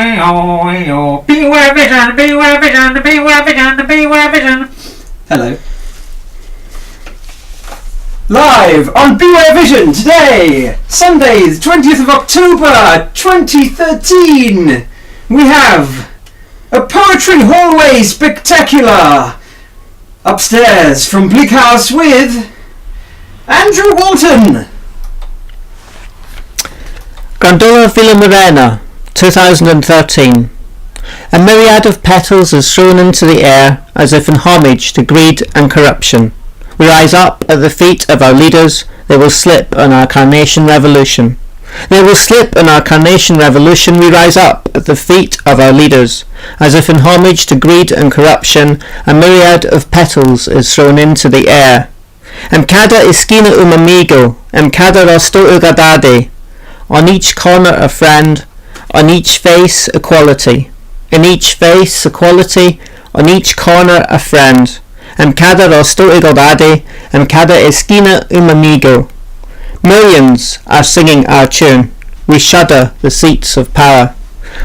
Beware vision, beware vision, beware vision, beware vision. Hello. Live on Beware Vision today, Sunday, the 20th of October, 2013. We have a Poetry Hallway Spectacular upstairs from Bleak House with Andrew Walton. Gondola Villa Morena, 2013. A myriad of petals is thrown into the air as if in homage to greed and corruption. We rise up at the feet of our leaders. They will slip on our carnation revolution. They will slip on our carnation revolution. We rise up at the feet of our leaders. As if in homage to greed and corruption, a myriad of petals is thrown into the air. Cada esquina amigo, cada rosto ugadade. On each corner a friend, on each face equality. In each face equality, on each corner a friend. Cada rosto igualdade, cada esquina amigo. Millions are singing our tune. We shudder the seats of power.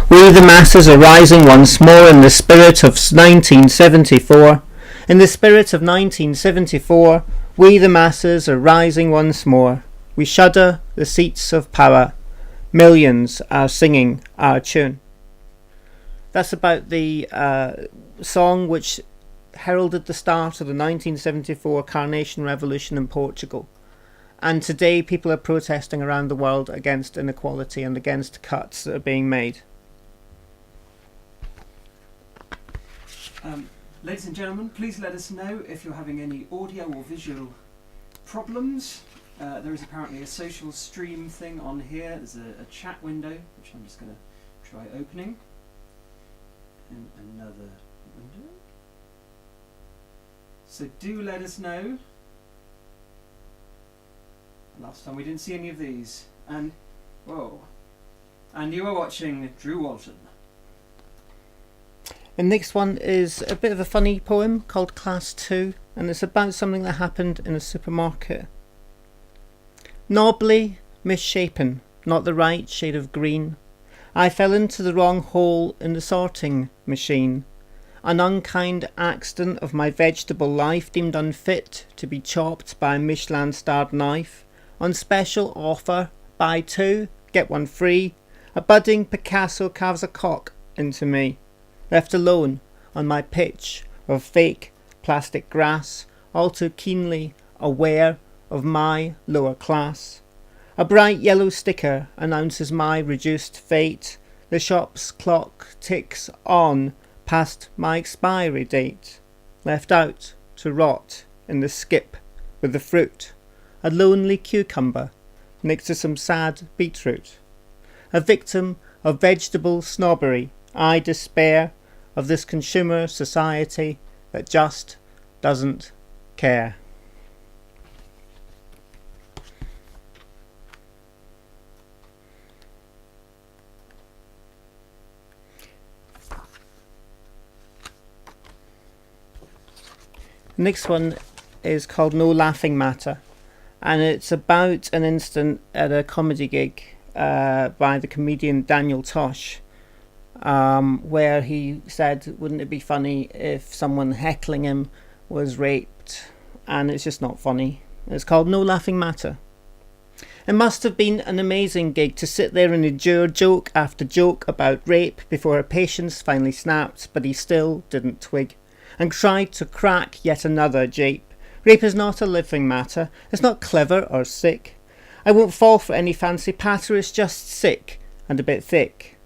We the masses are rising once more in the spirit of 1974. In the spirit of 1974, we the masses are rising once more. We shudder the seats of power. Millions are singing our tune. That's about the song which heralded the start of the 1974 Carnation Revolution in Portugal. And today people are protesting around the world against inequality and against cuts that are being made. Ladies and gentlemen, please let us know if you're having any audio or visual problems. There is apparently a social stream thing on here. There's a chat window, which I'm just going to try opening. And another window. So do let us know. Last time we didn't see any of these. And, whoa. And you are watching Drew Walton. The next one is a bit of a funny poem called Class 2, and it's about something that happened in a supermarket. Nobly misshapen, not the right shade of green, I fell into the wrong hole in the sorting machine. An unkind accident of my vegetable life, deemed unfit to be chopped by a Michelin-starred knife. On special offer, buy two, get one free. A budding Picasso carves a cock into me. Left alone on my pitch of fake plastic grass, all too keenly aware of my lower class. A bright yellow sticker announces my reduced fate. The shop's clock ticks on past my expiry date. Left out to rot in the skip with the fruit. A lonely cucumber next to some sad beetroot. A victim of vegetable snobbery, I despair of this consumer society that just doesn't care. The next one is called No Laughing Matter, and it's about an incident at a comedy gig by the comedian Daniel Tosh, where he said, wouldn't it be funny if someone heckling him was raped? And it's just not funny. It's called No Laughing Matter. It must have been an amazing gig to sit there and endure joke after joke about rape before her patience finally snapped, but he still didn't twig and tried to crack yet another jape. Rape is not a living matter. It's not clever or sick. I won't fall for any fancy patter. It's just sick and a bit thick.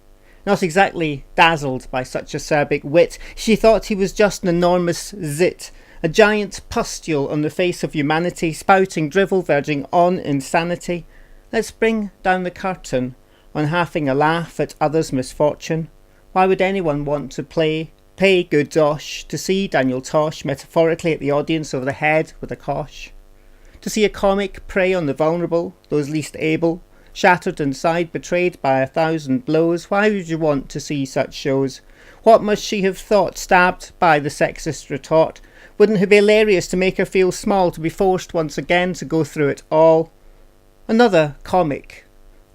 Not exactly dazzled by such acerbic wit, she thought he was just an enormous zit, a giant pustule on the face of humanity, spouting drivel verging on insanity. Let's bring down the curtain on having a laugh at others' misfortune. Why would anyone want to pay good dosh to see Daniel Tosh metaphorically at the audience over the head with a cosh? To see a comic prey on the vulnerable, those least able, shattered inside, betrayed by 1,000 blows? Why would you want to see such shows? What must she have thought, stabbed by the sexist retort? Wouldn't it be hilarious to make her feel small, to be forced once again to go through it all? Another comic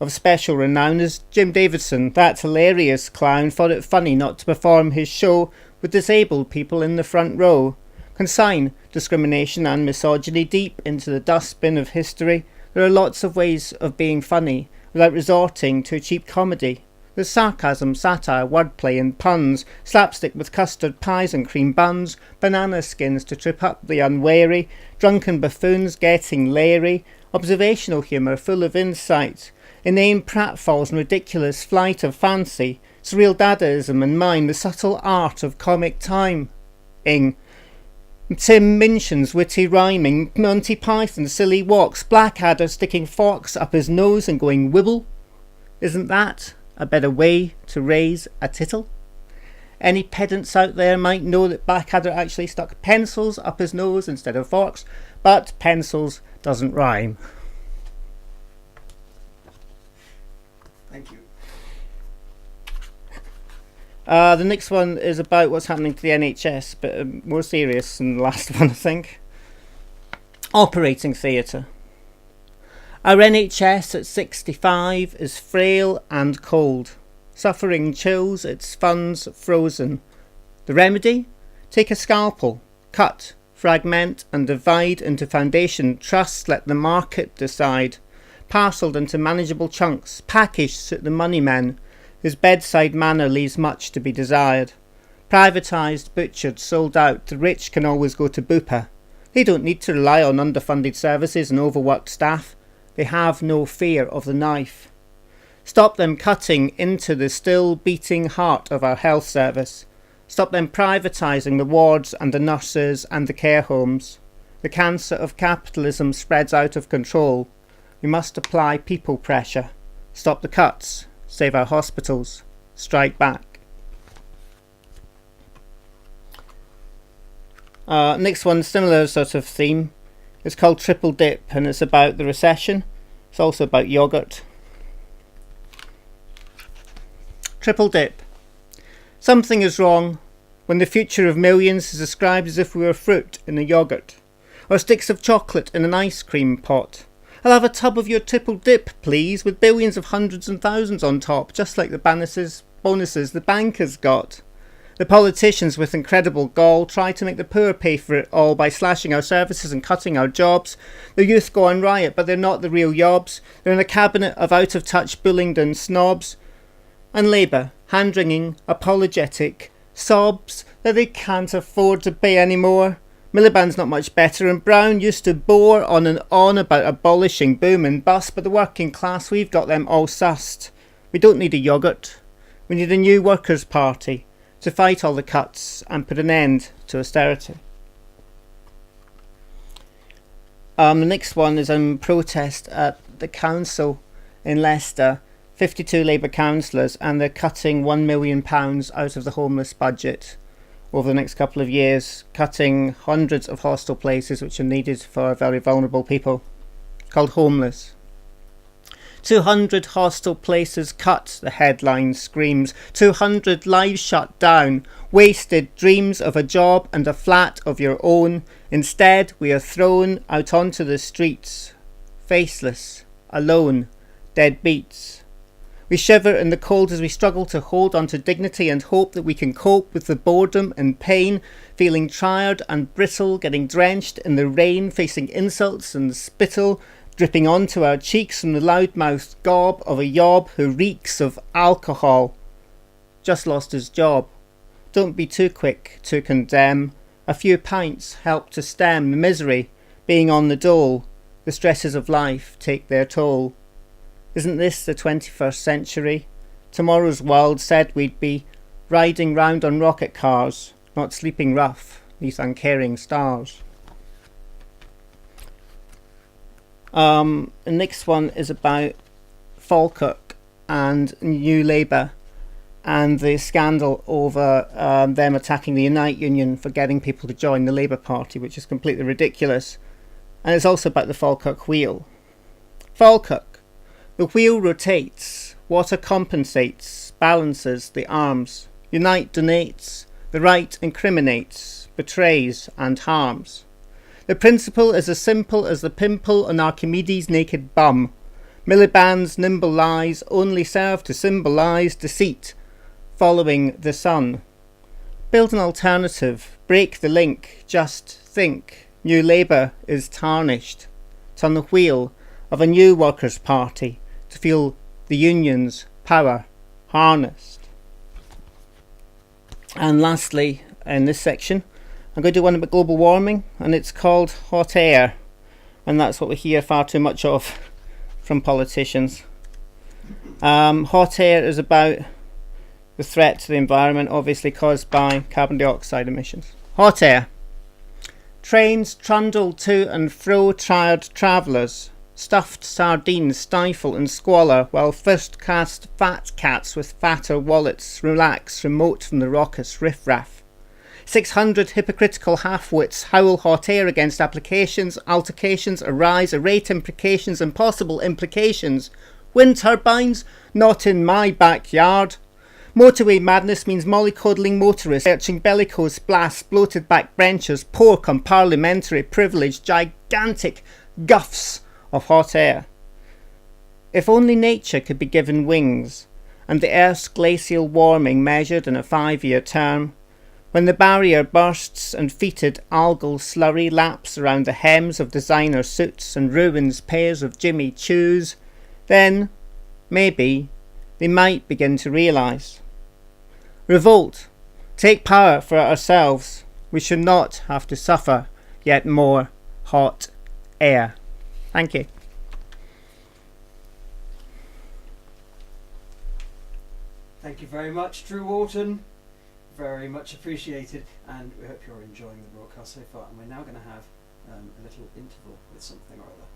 Of special renown is Jim Davidson. That hilarious clown thought it funny not to perform his show with disabled people in the front row. Consign discrimination and misogyny deep into the dustbin of history. There are lots of ways of being funny without resorting to cheap comedy. There's sarcasm, satire, wordplay and puns, slapstick with custard pies and cream buns, banana skins to trip up the unwary, drunken buffoons getting leery, observational humour full of insight, inane pratfalls and ridiculous flight of fancy, surreal dadaism and mime, the subtle art of comic timing. Tim Minchin's witty rhyming, Monty Python's silly walks, Blackadder sticking forks up his nose and going wibble. Isn't that a better way to raise a tittle? Any pedants out there might know that Blackadder actually stuck pencils up his nose instead of forks, but pencils doesn't rhyme. Thank you. The next one is about what's happening to the NHS, but more serious than the last one, I think. Operating theatre. Our NHS at 65 is frail and cold, suffering chills, its funds frozen. The remedy? Take a scalpel, cut, fragment and divide into foundation trusts, let the market decide. Parcelled into manageable chunks, packaged to the money men, whose bedside manner leaves much to be desired. Privatised, butchered, sold out, the rich can always go to Bupa. They don't need to rely on underfunded services and overworked staff. They have no fear of the knife. Stop them cutting into the still beating heart of our health service. Stop them privatising the wards and the nurses and the care homes. The cancer of capitalism spreads out of control. We must apply people pressure. Stop the cuts. Save our hospitals. Strike back. Next one, similar sort of theme. It's called Triple Dip and it's about the recession. It's also about yoghurt. Triple Dip. Something is wrong when the future of millions is described as if we were fruit in a yoghurt, or sticks of chocolate in an ice cream pot. I'll have a tub of your triple dip, please, with billions of hundreds and thousands on top, just like the bonuses the bankers got. The politicians with incredible gall try to make the poor pay for it all by slashing our services and cutting our jobs. The youth go on riot, but they're not the real yobs. They're in a cabinet of out-of-touch Bullingdon snobs. And Labour, hand-wringing, apologetic, sobs that they can't afford to pay any more. Miliband's not much better, and Brown used to bore on and on about abolishing boom and bust, but the working class, we've got them all sussed. We don't need a yoghurt. We need a new workers' party to fight all the cuts and put an end to austerity. The next one is in protest at the council in Leicester. 52 Labour councillors, and they're cutting £1 million out of the homeless budget over the next couple of years, cutting hundreds of hostel places which are needed for very vulnerable people, called homeless. 200 hostel places cut, the headline screams. 200 lives shut down. Wasted dreams of a job and a flat of your own. Instead, we are thrown out onto the streets, faceless, alone, dead beats. We shiver in the cold as we struggle to hold on to dignity and hope that we can cope with the boredom and pain, feeling tired and brittle, getting drenched in the rain, facing insults and spittle, dripping onto our cheeks from the loudmouthed gob of a yob who reeks of alcohol. Just lost his job. Don't be too quick to condemn. A few pints help to stem the misery, being on the dole. The stresses of life take their toll. Isn't this the 21st century? Tomorrow's world said we'd be riding round on rocket cars, not sleeping rough neath uncaring stars. The next one is about Falkirk and New Labour and the scandal over them attacking the Unite Union for getting people to join the Labour Party, which is completely ridiculous. And it's also about the Falkirk wheel. Falkirk. The wheel rotates, water compensates, balances the arms. Unite donates, the right incriminates, betrays and harms. The principle is as simple as the pimple on Archimedes' naked bum. Miliband's nimble lies only serve to symbolise deceit, following the sun. Build an alternative, break the link, just think. New Labour is tarnished. Turn the wheel of a new Workers' Party to feel the union's power harnessed. And lastly, in this section, I'm going to do one about global warming, and it's called hot air, and that's what we hear far too much of from politicians. Hot air is about the threat to the environment, obviously caused by carbon dioxide emissions. Hot air. Trains trundle to and fro tired travellers. Stuffed sardines stifle and squalor, while first-class fat cats with fatter wallets relax remote from the raucous riff-raff. 600 hypocritical half-wits howl hot air against applications, altercations, arise, arrate imprecations and possible implications. Wind turbines? Not in my backyard. Motorway madness means mollycoddling motorists, searching bellicose blasts, bloated backbenchers, pork on parliamentary privilege, gigantic guffs of hot air. If only nature could be given wings, and the Earth's glacial warming measured in a 5-year term, when the barrier bursts and fetid algal slurry laps around the hems of designer suits and ruins pairs of Jimmy Choos, then, maybe, they might begin to realise. Revolt. Take power for ourselves. We should not have to suffer yet more hot air. Thank you. Thank you very much, Drew Walton. Very much appreciated, and we hope you're enjoying the broadcast so far. And we're now going to have a little interval with something or other.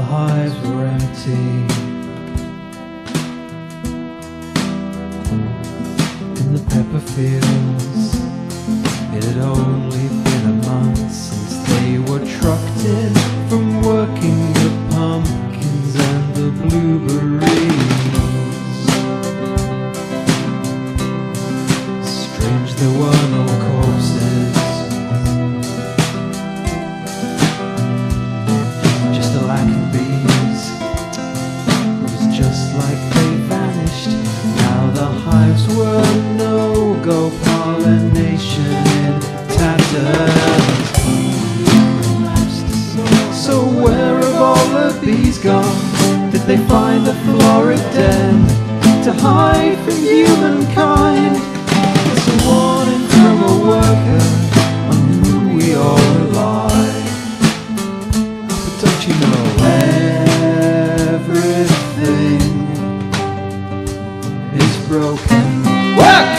hives were empty. In the pepper fields, it had only been a month since they were trucked in from working the pumpkins and the blueberries. Strange there were no corpses, just a lack of bees. It was just like they vanished. Now the hives were no-go, pollination in tatters. So where have all the bees gone? Did they find the florid den to hide from humankind? It's a warning from a worker on who we all rely. But don't you know everything is broken? Work!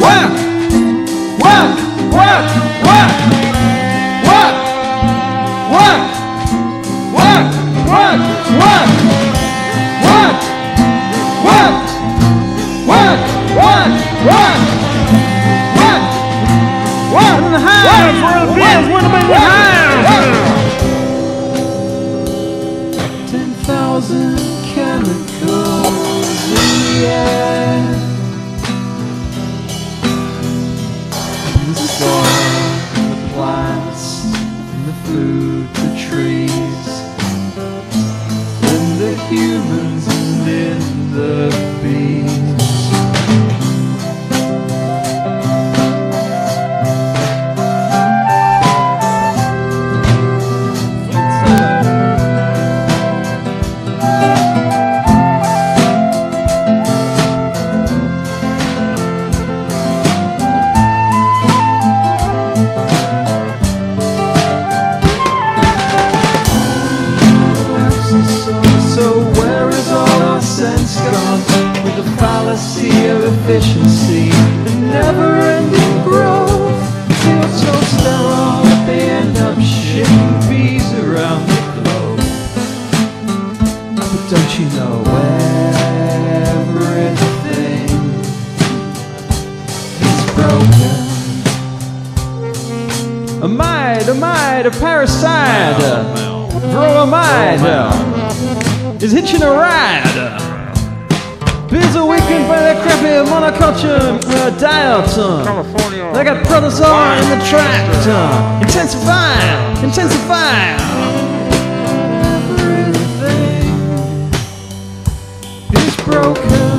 Work! Work! Work! Work! Work! Work! Work! Work! Work! Work! Work! Work! Work! Work! Work! Work! In the house! Where the bees want to be in the house! 10,000 chemicals in the air. In the soil, the plants, in the food, the trees, in the humans and in the bees. Efficiency and never-ending growth. Feel so sterile that they end up shipping bees around the globe. But don't you know everything is broken? A parasite, bromide is hitching a ride. Bees are weakened by their crappy monoculture diet. They got protozoa in the tract. Intensify! Intensify! Everything is broken.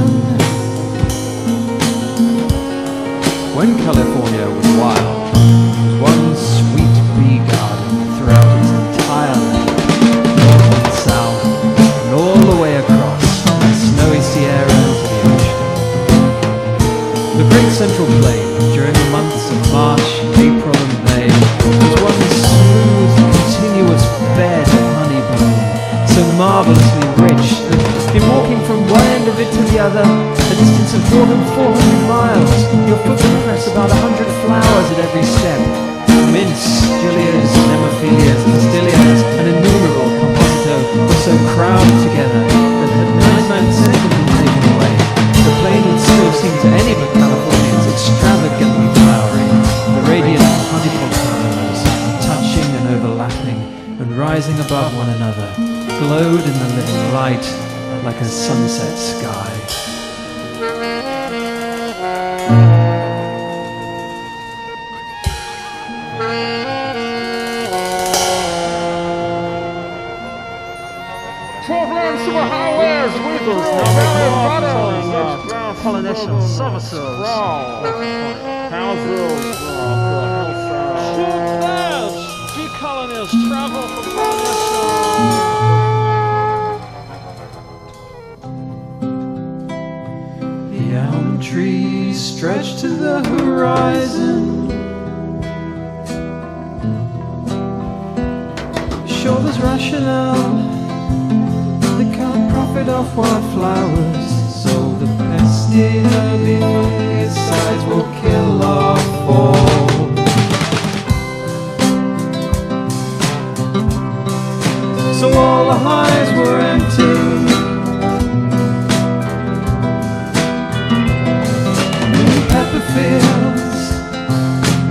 When California was wild, it was one sweet bee garden throughout its entire length, north and south, and all the way across the snowy Sierra. The Great Central Plain, during the months of March, April and May, was one smooth, continuous bed of honey bloom, so marvellously rich that in walking from one end of it to the other, a distance of more than 400 miles, your foot would press about 100 flowers at every step. Mints, gilias, nemophilias, castilias, and innumerable composito were so crowded together that had 99% of them taken away. The plain would still seem to any but Californians extravagantly flowery, the radiant honeypot flowers, touching and overlapping and rising above one another, glowed in the living light like a sunset sky. Pollination services. Bee colonies travel for pollination. The almond trees stretch to the horizon. Sure, there's rationale. They can't profit off wildflowers, so the pesky herby fungicides will kill off all. so all the hives were empty. In the pepper fields,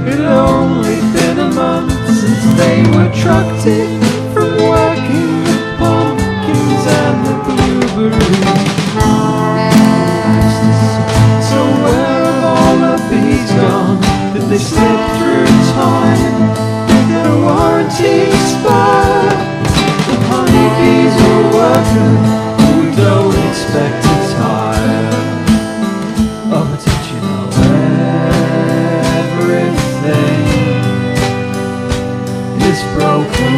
it had only been a month since they were trucked in from working the pumpkins and the blueberries. So where have all the bees gone? Did they slip through time? Did their warranty expire? The honeybees are working, we don't expect to tire. Oh, but did you know everything is broken?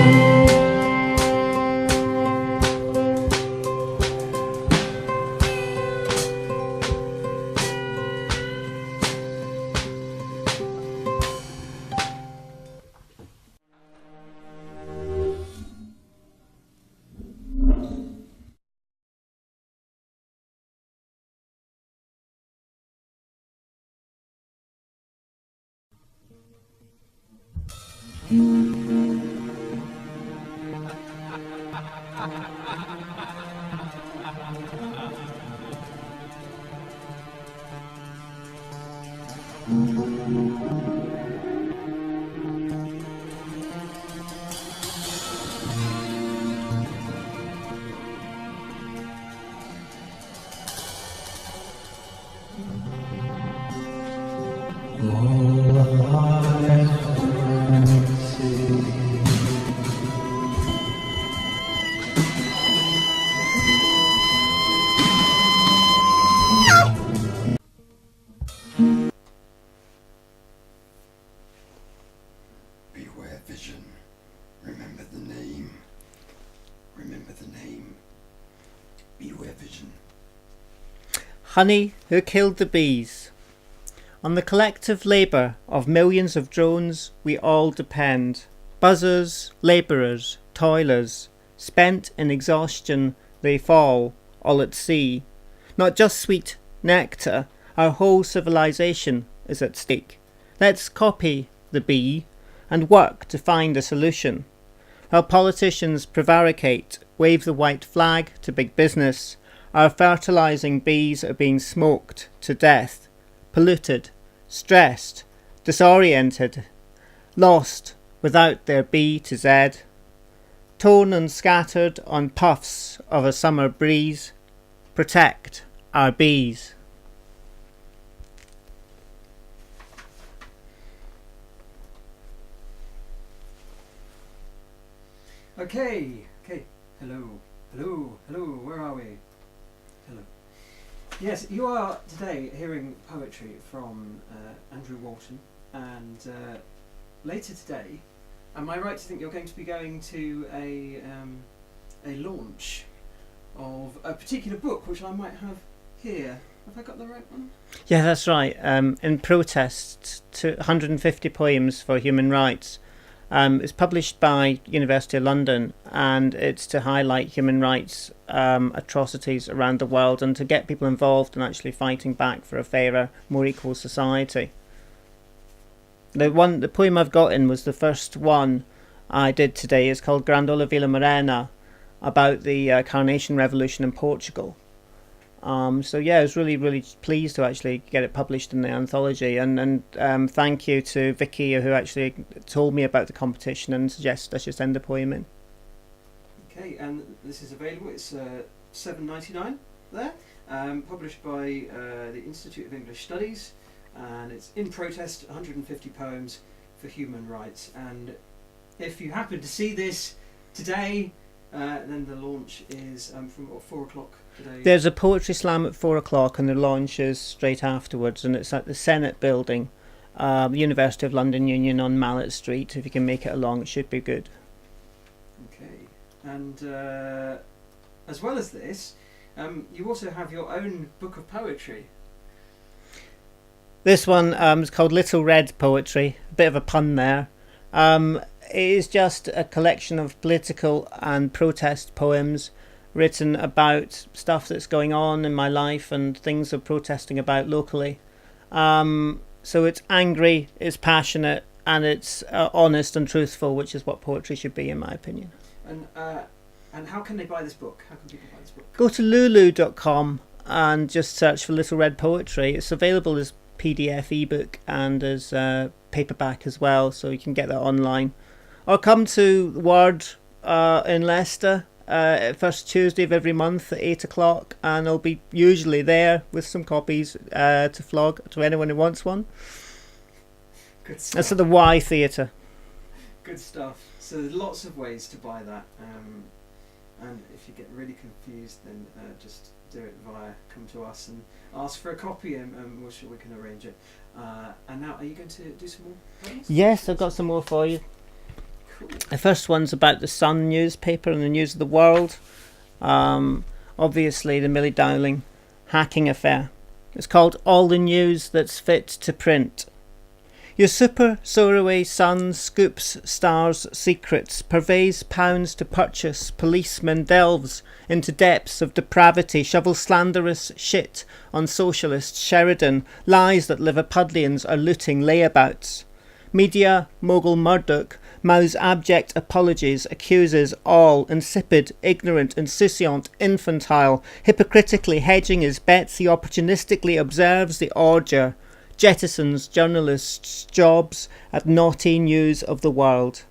Beware vision. Remember the name. Remember the name. Beware vision. Honey who killed the bees. On the collective labour of millions of drones we all depend. Buzzers, labourers, toilers, spent in exhaustion they fall, all at sea. Not just sweet nectar, our whole civilization is at stake. Let's copy the bee and work to find a solution. While politicians prevaricate, wave the white flag to big business, our fertilising bees are being smoked to death, polluted, stressed, disoriented, lost without their B to Z, torn and scattered on puffs of a summer breeze. Protect our bees. Okay. Hello. Where are we? Hello. Yes, you are today hearing poetry from Andrew Walton, and later today, am I right to think you're going to be going to a launch of a particular book, which I might have here? Have I got the right one? Yeah, that's right. In protest to 150 poems for human rights. It's published by University of London, and it's to highlight human rights atrocities around the world and to get people involved in actually fighting back for a fairer, more equal society. The poem I've got in was the first one I did today. It's called Grandola Vila Morena, about the Carnation Revolution in Portugal. So yeah, I was really pleased to actually get it published in the anthology, and thank you to Vicky, who actually told me about the competition and suggested I should send the poem in. Okay, and this is available. It's $7.99 there, published by the Institute of English Studies, and it's in protest, 150 poems for human rights. And if you happen to see this today, then the launch is from 4 o'clock today. There's a poetry slam at 4 o'clock, and the launch is straight afterwards, and it's at the Senate building, the University of London Union on Mallet Street. If you can make it along, it should be good. Okay, and as well as this, you also have your own book of poetry. This one is called Little Red Poetry. A bit of a pun there. It is just a collection of political and protest poems written about stuff that's going on in my life and things I'm protesting about locally. So it's angry, it's passionate, and it's honest and truthful, which is what poetry should be, in my opinion. And And how can they buy this book? How can people buy this book? Go to lulu.com and just search for Little Red Poetry. It's available as PDF ebook and as paperback as well, so you can get that online. Or come to Word in Leicester first Tuesday of every month at 8 o'clock, and I'll be usually there with some copies to flog to anyone who wants one. Good stuff. That's at the Y Theatre. Good stuff. So there's lots of ways to buy that, and if you get really confused, then just do it via come to us and ask for a copy, and we're sure we can arrange it. And now, are you going to do some more poems? Yes, I've got some more for you. Cool. The first one's about the Sun newspaper and the news of the world. Obviously, the Millie Dowling hacking affair. It's called All the News That's Fit to Print. Your super soaraway sun scoops stars' secrets, purveys pounds to purchase, policeman delves into depths of depravity, shovels slanderous shit on socialist Sheridan, lies that Liverpudlians are looting layabouts. Media mogul Murdoch mouths abject apologies, accuses all insipid, ignorant, insouciant, infantile, hypocritically hedging his bets, he opportunistically observes the ordure, jettisons journalists' jobs at naughty news of the world.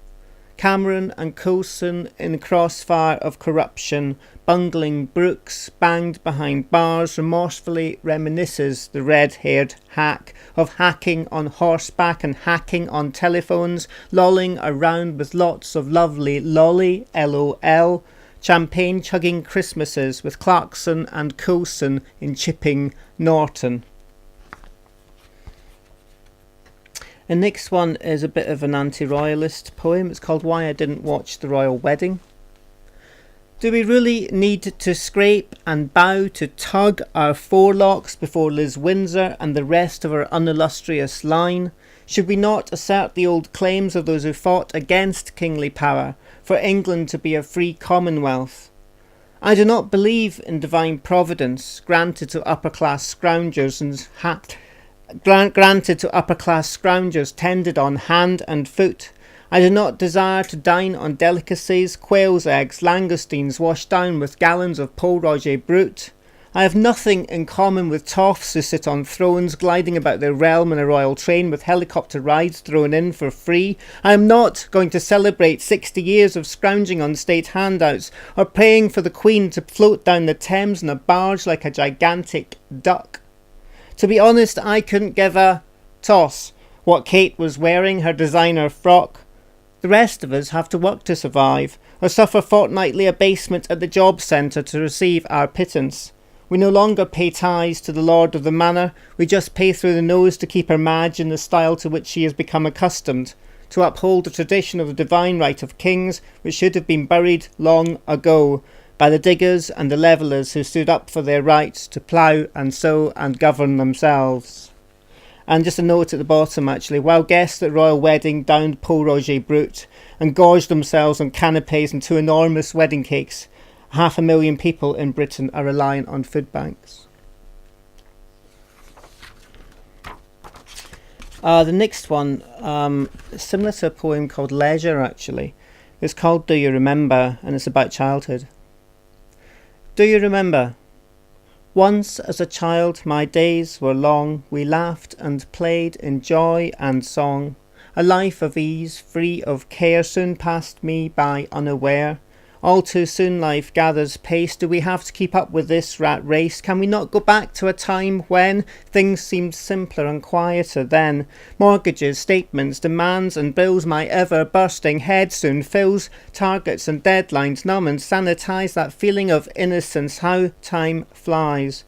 Cameron and Coulson in crossfire of corruption, bungling Brooks banged behind bars remorsefully reminisces the red-haired hack of hacking on horseback and hacking on telephones, lolling around with lots of lovely lolly, LOL, champagne-chugging Christmases with Clarkson and Coulson in Chipping Norton. The next one is a bit of an anti-royalist poem. It's called Why I Didn't Watch the Royal Wedding. Do we really need to scrape and bow to tug our forelocks before Liz Windsor and the rest of our unillustrious line? Should we not assert the old claims of those who fought against kingly power for England to be a free commonwealth? I do not believe in divine providence granted to upper-class scroungers and granted to upper-class scroungers tended on hand and foot. I do not desire to dine on delicacies, quail's eggs, langoustines washed down with gallons of Pol Roger Brut. I have nothing in common with toffs who sit on thrones, gliding about their realm in a royal train with helicopter rides thrown in for free. I am not going to celebrate 60 years of scrounging on state handouts, or praying for the Queen to float down the Thames in a barge like a gigantic duck. To be honest, I couldn't give a toss what Kate was wearing, her designer frock. The rest of us have to work to survive, or suffer fortnightly abasement at the job centre to receive our pittance. We no longer pay tithes to the lord of the manor, we just pay through the nose to keep her Madge in the style to which she has become accustomed, to uphold the tradition of the divine right of kings, which should have been buried long ago by the diggers and the levellers who stood up for their rights to plough and sow and govern themselves. And just a note at the bottom actually, while guests at royal wedding downed Pol Roger Brut and gorged themselves on canapes and 2 enormous wedding cakes, 500,000 people in Britain are reliant on food banks. The next one, similar to a poem called Leisure actually. It's called Do You Remember, and it's about childhood. Do you remember? Once as a child my days were long, we laughed and played in joy and song. A life of ease, free of care, soon passed me by unaware. All too soon life gathers pace. Do we have to keep up with this rat race? Can we not go back to a time when things seemed simpler and quieter then? Mortgages, statements, demands and bills, my ever-bursting head soon fills. Targets and deadlines numb and sanitize that feeling of innocence. How time flies.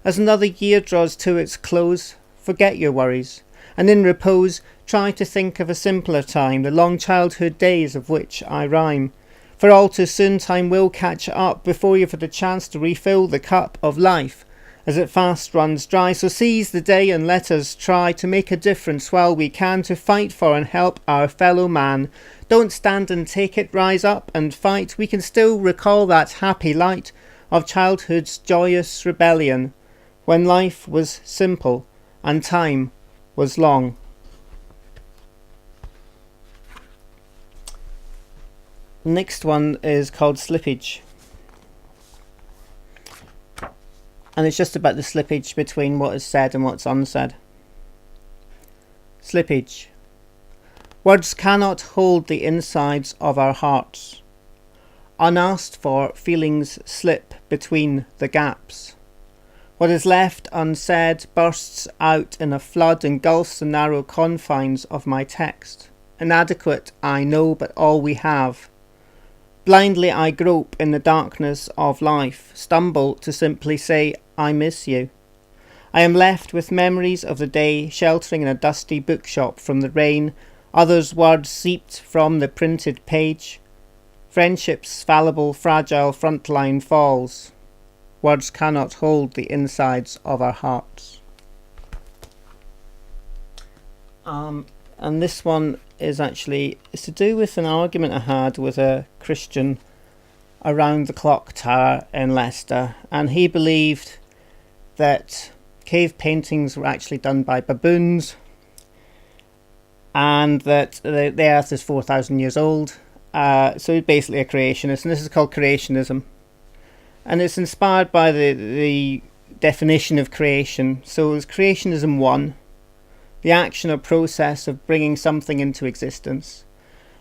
As another year draws to its close, forget your worries, and in repose try to think of a simpler time, the long childhood days of which I rhyme. For all too soon time will catch up before you've had a chance to refill the cup of life as it fast runs dry. So seize the day and let us try to make a difference while we can, to fight for and help our fellow man. Don't stand and take it, rise up and fight. We can still recall that happy light of childhood's joyous rebellion, when life was simple and time was long. The next one is called Slippage. And it's just about the slippage between what is said and what's unsaid. Slippage. Words cannot hold the insides of our hearts. Unasked for, feelings slip between the gaps. What is left unsaid bursts out in a flood, engulfs the narrow confines of my text. Inadequate, I know, but all we have. Blindly I grope in the darkness of life, stumble to simply say, I miss you. I am left with memories of the day, sheltering in a dusty bookshop from the rain, others' words seeped from the printed page. Friendship's fallible, fragile frontline falls. Words cannot hold the insides of our hearts. And this one is to do with an argument I had with a Christian around the clock tower in Leicester, and he believed that cave paintings were actually done by baboons and that the earth is 4,000 years old. So he's basically a creationist, and this is called creationism. And it's inspired by the definition of creation. So it's creationism 1, the action or process of bringing something into existence.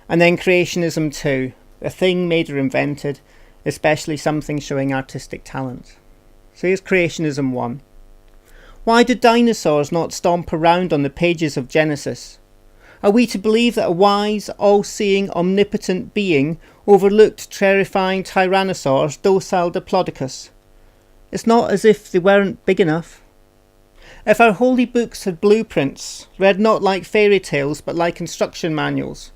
And then creationism 2, a thing made or invented, especially something showing artistic talent. So here's creationism 1. Why do dinosaurs not stomp around on the pages of Genesis? Are we to believe that a wise, all-seeing, omnipotent being overlooked terrifying tyrannosaurs, docile diplodocus? It's not as if they weren't big enough. If our holy books had blueprints, read not like fairy tales but like instruction manuals,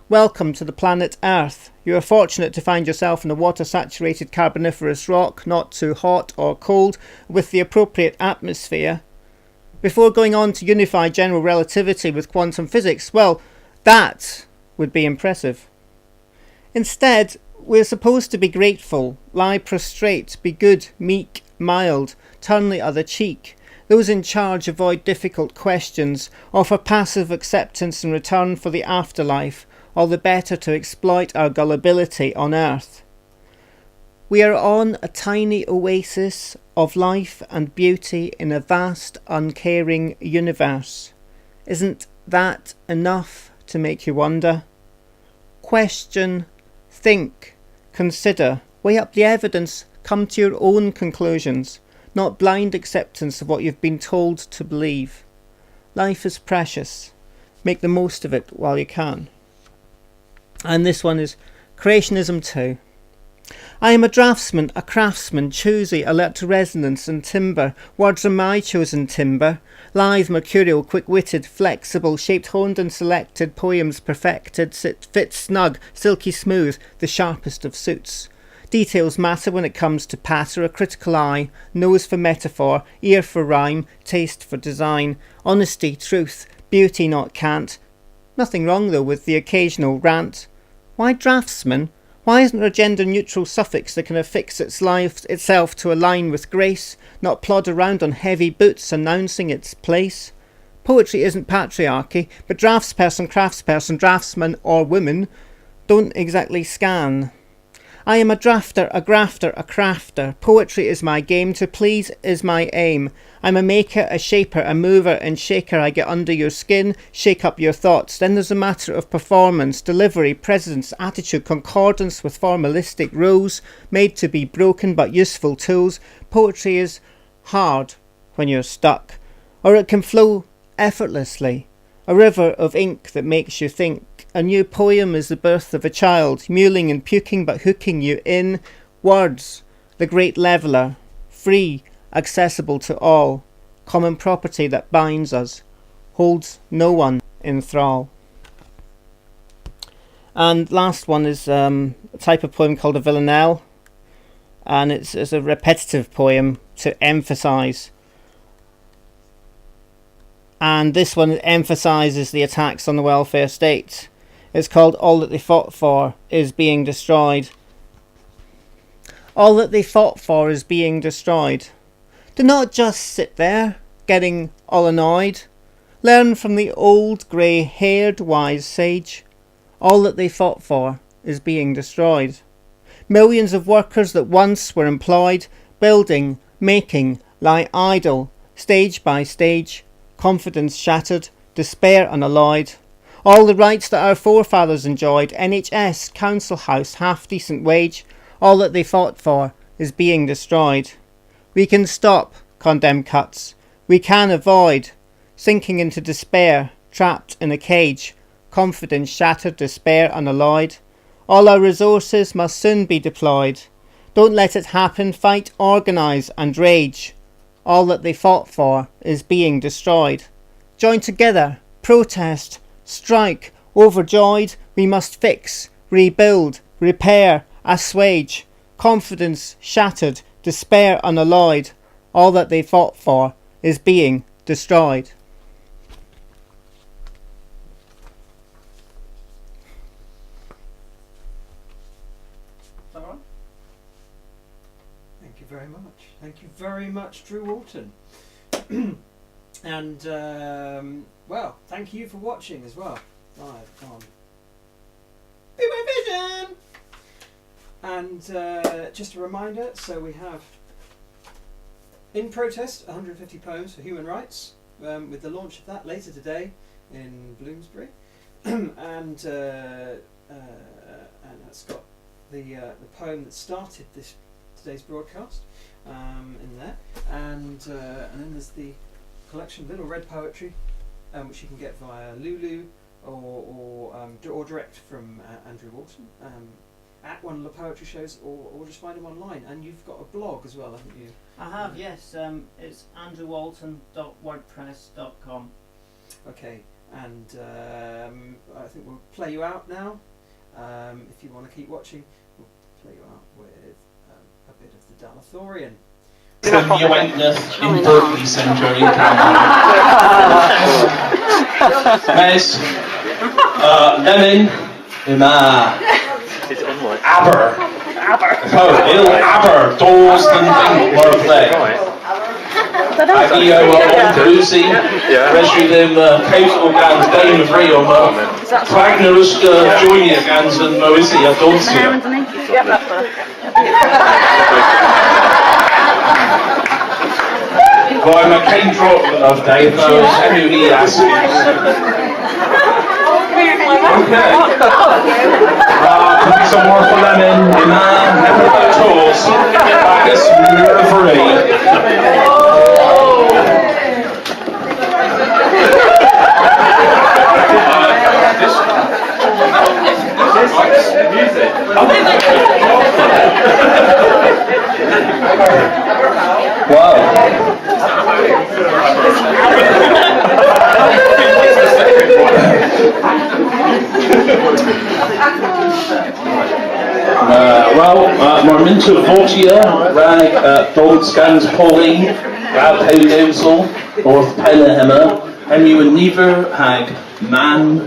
welcome to the planet Earth. You are fortunate to find yourself in a water-saturated carboniferous rock, not too hot or cold, with the appropriate atmosphere. Before going on to unify general relativity with quantum physics, well, that would be impressive. Instead, we're supposed to be grateful, lie prostrate, be good, meek, mild, turn the other cheek. Those in charge avoid difficult questions, offer passive acceptance in return for the afterlife, all the better to exploit our gullibility on earth. We are on a tiny oasis of life and beauty in a vast, uncaring universe. Isn't that enough to make you wonder? Question, think, consider, weigh up the evidence, come to your own conclusions, not blind acceptance of what you've been told to believe. Life is precious. Make the most of it while you can. And this one is creationism 2. I am a draftsman, a craftsman, choosy, alert to resonance and timbre. Words are my chosen timber. Lithe, mercurial, quick-witted, flexible, shaped, honed and selected, poems perfected, fit snug, silky smooth, the sharpest of suits. Details matter when it comes to patter, a critical eye, nose for metaphor, ear for rhyme, taste for design, honesty, truth, beauty not cant. Nothing wrong though with the occasional rant. Why draftsman? Why isn't there a gender-neutral suffix that can affix itself to a line with grace, not plod around on heavy boots announcing its place? Poetry isn't patriarchy, but draftsperson, craftsperson, draftsman or woman don't exactly scan. I am a drafter, a grafter, a crafter. Poetry is my game, to please is my aim. I'm a maker, a shaper, a mover and shaker. I get under your skin, shake up your thoughts. Then there's a matter of performance, delivery, presence, attitude, concordance with formalistic rules, made to be broken but useful tools. Poetry is hard when you're stuck, or it can flow effortlessly. A river of ink that makes you think. A new poem is the birth of a child, mewling and puking but hooking you in. Words, the great leveller, free, accessible to all, common property that binds us, holds no one in thrall. And last one is a type of poem called a villanelle, and it's a repetitive poem to emphasise. And this one emphasises the attacks on the welfare state. It's called All That They Fought For Is Being Destroyed. All that they fought for is being destroyed. Do not just sit there, getting all annoyed. Learn from the old grey-haired wise sage. All that they fought for is being destroyed. Millions of workers that once were employed, building, making, lie idle, stage by stage, confidence shattered, despair unalloyed. All the rights that our forefathers enjoyed, NHS, council house, half-decent wage, all that they fought for is being destroyed. We can stop condemned cuts. We can avoid sinking into despair, trapped in a cage, confidence shattered, despair unalloyed. All our resources must soon be deployed. Don't let it happen, fight, organise and rage. All that they fought for is being destroyed. Join together, protest, strike, overjoyed. We must fix, rebuild, repair, assuage. Confidence shattered, despair unalloyed. All that they fought for is being destroyed. Thank you very much. Thank you very much, Drew Walton. And, well, thank you for watching as well. Live on Beware Vision! And just a reminder, so we have in protest 150 poems for human rights, with the launch of that later today in Bloomsbury. and that's got the poem that started today's broadcast in there, and then there's the collection of Little Red Poetry, which you can get via Lulu or direct from Andrew Walton at one of the poetry shows, or just find him online. And you've got a blog as well, haven't you? I have, yes. It's andrewwalton.wordpress.com. Okay, and I think we'll play you out now. If you want to keep watching, we'll play you out with a bit of the Dalathorian. Genuineness in Berkeley Centre in Canada. Nice. Lemon. Aber. Oh, il aber. Doors and thing were play. Io Drusi. Restri them coastal gans down of Rio. Pragnaruska Junior gans and Moisi Adolcia. Well, I'm a kind drop of Dave, so Henry asks. Okay. Could be some more for lemon, never the tools. Bagus, free. Mae'r mynd o Fortia, rhag dod scans Pauline, rhag Hewdewsel, wrth Pela Hema, Henry yn nifer hag man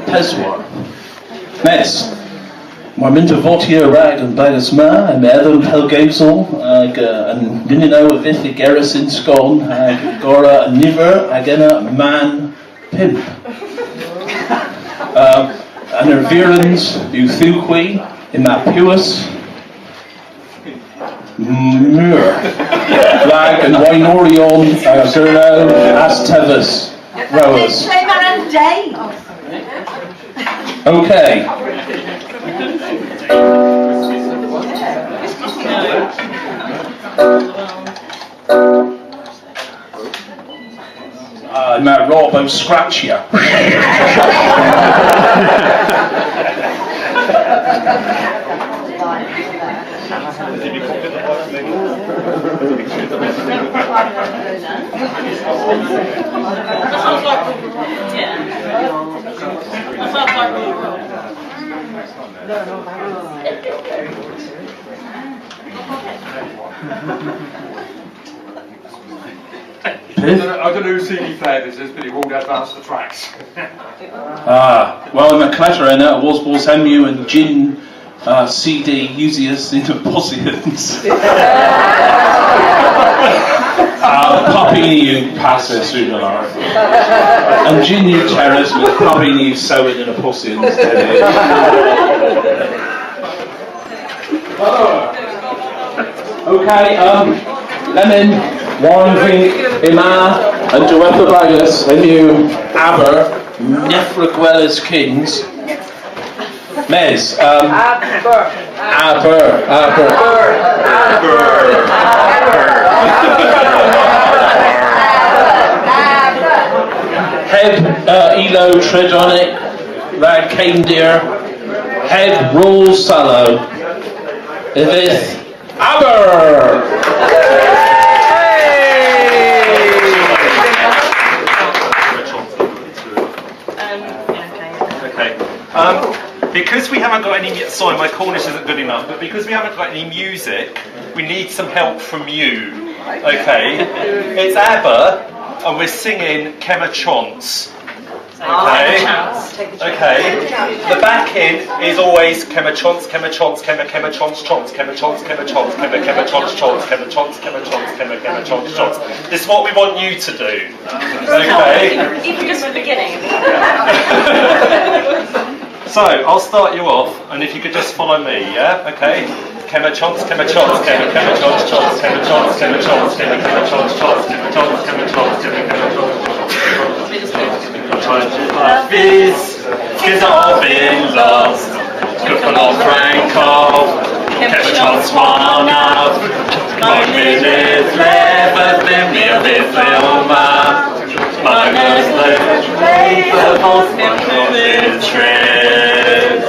Peswar. Nes, mae'r mynd o Fortia rhag yn Bagus Ma, yn meddwl Pelgewsel, ag yn mynd o fydd I Geras yn Sgon, hag Gora yn nifer hag yna man Pimp. Yn yr virans yw Thwchwi, in that Pewis, Muir, Lag and Wainorion, Zerno, Astevis, Rowers. Okay. Matt Rob, I'm scratch you. I don't know who CD player this is, but he won't advance the tracks. Well, I'm a clatter in it. Was Hemu and Gin CD Usius into Possians. Puppy passes through the life. And Gin Terrace with Puppy sewing in a Possians. Okay, lemon, wandering ima, and diwetha bagus, and you aber, nefragwellas kings. Mez, aber. Heb elo tredonic, rag cane deer, heb roll sallow, ivith, aber! Because we haven't got any, sorry, my Cornish isn't good enough, but because we haven't got any music, we need some help from you. Okay? It's ABBA, and we're singing Kemachons. Okay? Okay? The backing is always Kemachons, Kemachons, Kemachons, chons, Kemachons, Kemachons, Kemachons, chons, Kemachons, Kemachons, Kemachons, chons. This is what we want you to do. Okay? Even just the beginning. So, I'll start you off, and if you could just follow me, yeah? Okay? Kemachons, Kemachons, Kemachons, chons, Kemachons, Kemachons, Kemachons, chons, Kemachons, Kemachons, Kemachons, Kids all been lost, Kuppen och Franco, Kemachons swan up, Magnetic lever, them near the filma, Magnus the most important trend.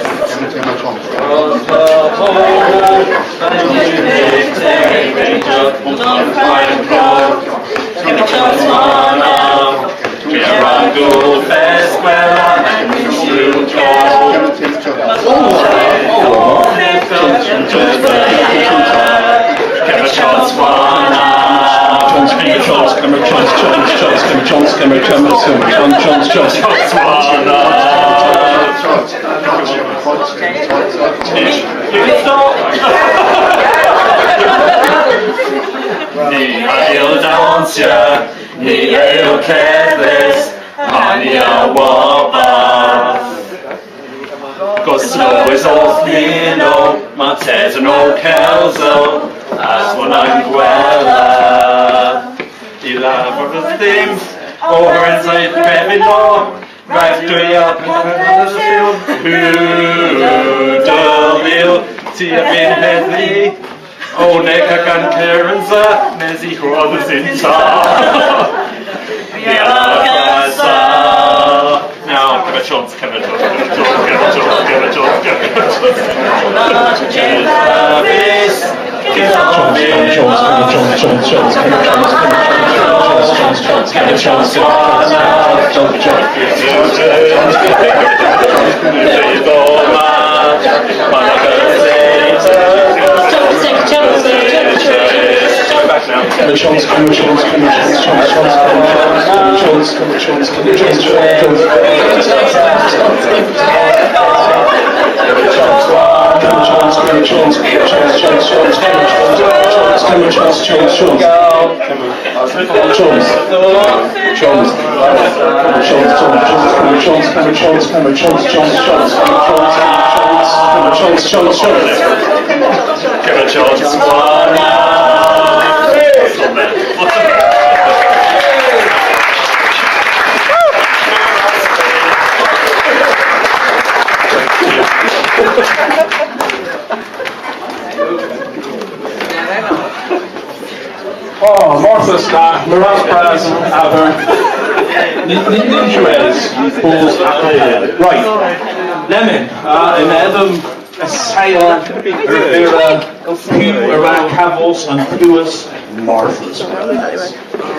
Ni aildansja, ni eilkedlis, mania waba. Goslo is off nino, mates and old kelso, as one anguella. Ila for the things, over inside Pevino, right to up in the field. Who see a bit heavy. Oh, neka kan Karenza, Nezi Brothers in town. Now, give a chance, give a chance, give a chance, give a chance, give a Oh, Martha Scott, Miraz Braz, Aber, Ninjuez, Bulls, right. Lemon, in Edom, Asaya, Rivera, Pew, Iraq, Cavils, and Pewis, Martha's Braz.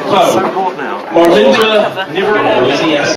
So, Marlinda, Niver,